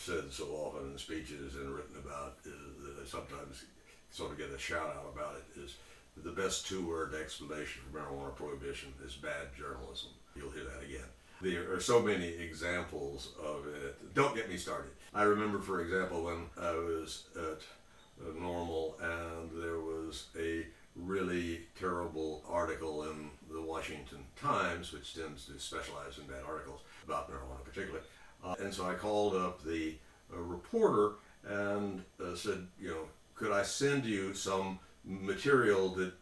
said so often in speeches and written about, is that I sometimes sort of get a shout out about it, is the best two-word explanation for marijuana prohibition is bad journalism. You'll hear that again. There are so many examples of it. Don't get me started. I remember, for example, when I was at Normal and there was a really terrible article in the Washington Times, which tends to specialize in bad articles about marijuana particularly. And so I called up the reporter and said, could I send you some material that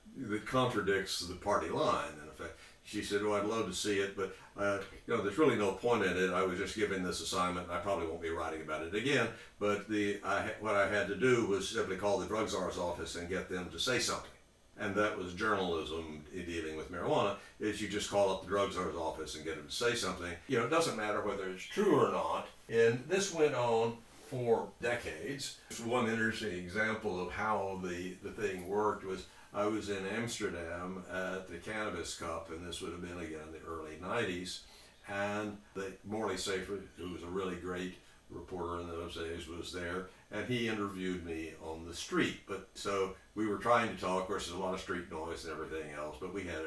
contradicts the party line, in effect. She said, I'd love to see it, but there's really no point in it. I was just given this assignment, and I probably won't be writing about it again. But what I had to do was simply call the drug czar's office and get them to say something. And that was journalism dealing with marijuana, is you just call up the drug czar's office and get them to say something. It doesn't matter whether it's true or not. And this went on for decades. One interesting example of how the thing worked was I was in Amsterdam at the Cannabis Cup, and this would have been again in the early 90s, and Morley Safer, who was a really great reporter in those days, was there, and he interviewed me on the street. But so we were trying to talk. Of course, there's a lot of street noise and everything else, but we had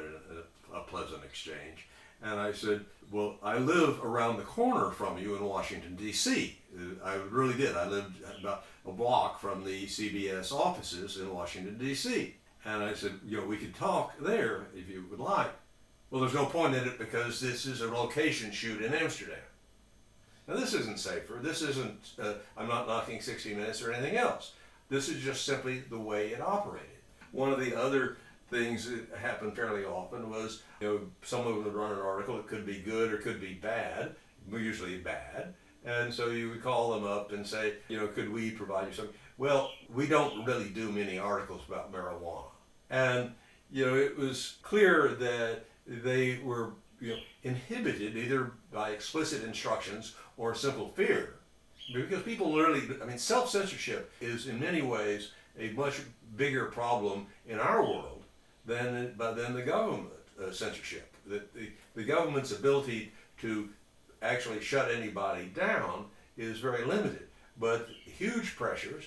a pleasant exchange. And I said, well, I live around the corner from you in Washington, D.C. I really did. I lived about a block from the CBS offices in Washington, D.C. And I said, we could talk there if you would like. Well, there's no point in it because this is a location shoot in Amsterdam. Now, this isn't safer. This isn't, I'm not knocking 60 Minutes or anything else. This is just simply the way it operated. One of the other things that happened fairly often was, someone would run an article. It could be good or could be bad, usually bad. And so you would call them up and say, could we provide you something? Well, we don't really do many articles about marijuana. And, it was clear that they were, inhibited either by explicit instructions or simple fear. Because people literally, self-censorship is in many ways a much bigger problem in our world than the government censorship. The government's ability to actually shut anybody down is very limited. But huge pressures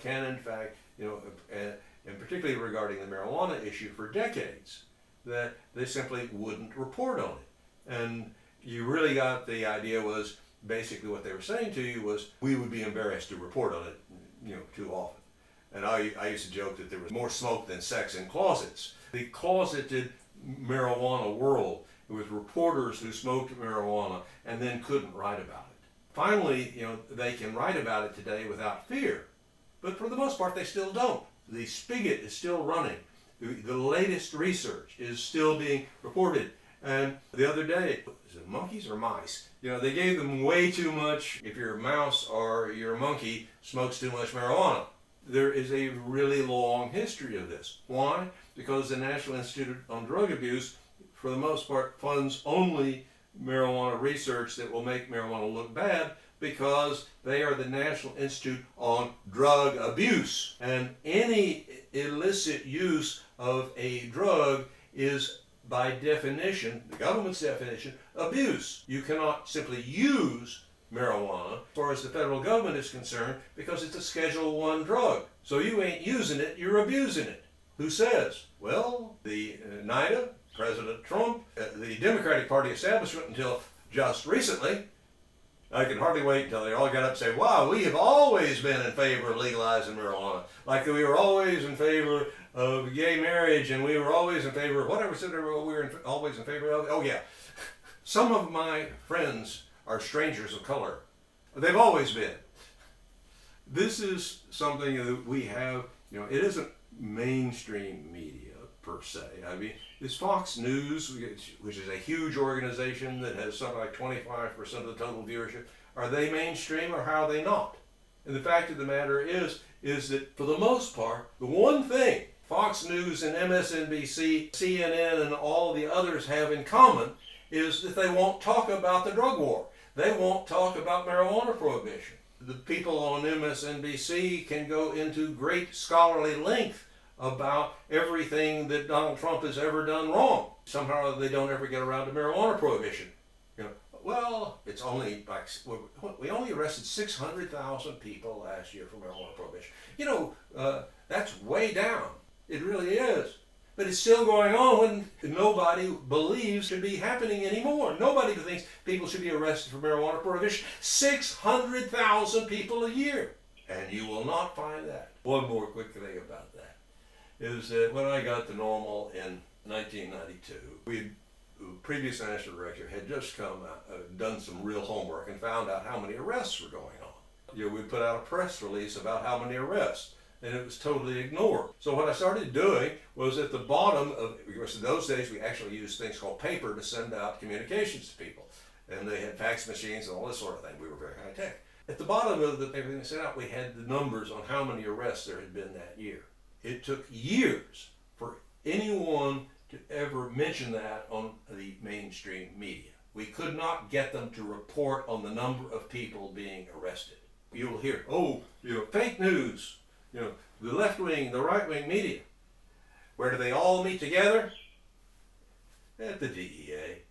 can in fact, and particularly regarding the marijuana issue for decades, that they simply wouldn't report on it. And you really got the idea was basically what they were saying to you was we would be embarrassed to report on it, too often. And I used to joke that there was more smoke than sex in closets. The closeted marijuana world, it was reporters who smoked marijuana and then couldn't write about it. Finally, they can write about it today without fear, but for the most part they still don't. The spigot is still running. The latest research is still being reported. And the other day, is it monkeys or mice? They gave them way too much. If your mouse or your monkey smokes too much marijuana. There is a really long history of this. Why? Because the National Institute on Drug Abuse, for the most part, funds only marijuana research that will make marijuana look bad, because they are the National Institute on Drug Abuse. And any illicit use of a drug is, by definition, the government's definition, abuse. You cannot simply use marijuana, as far as the federal government is concerned, because it's a Schedule I drug. So you ain't using it, you're abusing it. Who says? Well, the NIDA, President Trump, the Democratic Party establishment until just recently. I can hardly wait until they all got up and say, wow, we have always been in favor of legalizing marijuana. Like we were always in favor of gay marriage, and we were always in favor of whatever we were always in favor of. Oh yeah. Some of my friends are strangers of color. They've always been. This is something that we have, it isn't mainstream media per se. It's Fox News, which is a huge organization that has something like 25% of the total viewership. Are they mainstream or how are they not? And the fact of the matter is that for the most part, the one thing Fox News and MSNBC, CNN, and all the others have in common is that they won't talk about the drug war. They won't talk about marijuana prohibition. The people on MSNBC can go into great scholarly length about everything that Donald Trump has ever done wrong. Somehow they don't ever get around to marijuana prohibition. well, it's only like, we only arrested 600,000 people last year for marijuana prohibition. You know, that's way down. It really is. But it's still going on when nobody believes should be happening anymore. Nobody thinks people should be arrested for marijuana prohibition. 600,000 people a year. And you will not find that. One more quick thing about that is that when I got to NORML in 1992, the previous national director had just done some real homework and found out how many arrests were going on. You know, we put out a press release about how many arrests, and it was totally ignored. So what I started doing was at the bottom of, because in those days we actually used things called paper to send out communications to people. And they had fax machines and all this sort of thing. We were very high tech. At the bottom of everything they sent out, we had the numbers on how many arrests there had been that year. It took years for anyone to ever mention that on the mainstream media. We could not get them to report on the number of people being arrested. You'll hear, oh, you know, fake news. You know, the left wing, the right wing media. Where do they all meet together? At the DEA.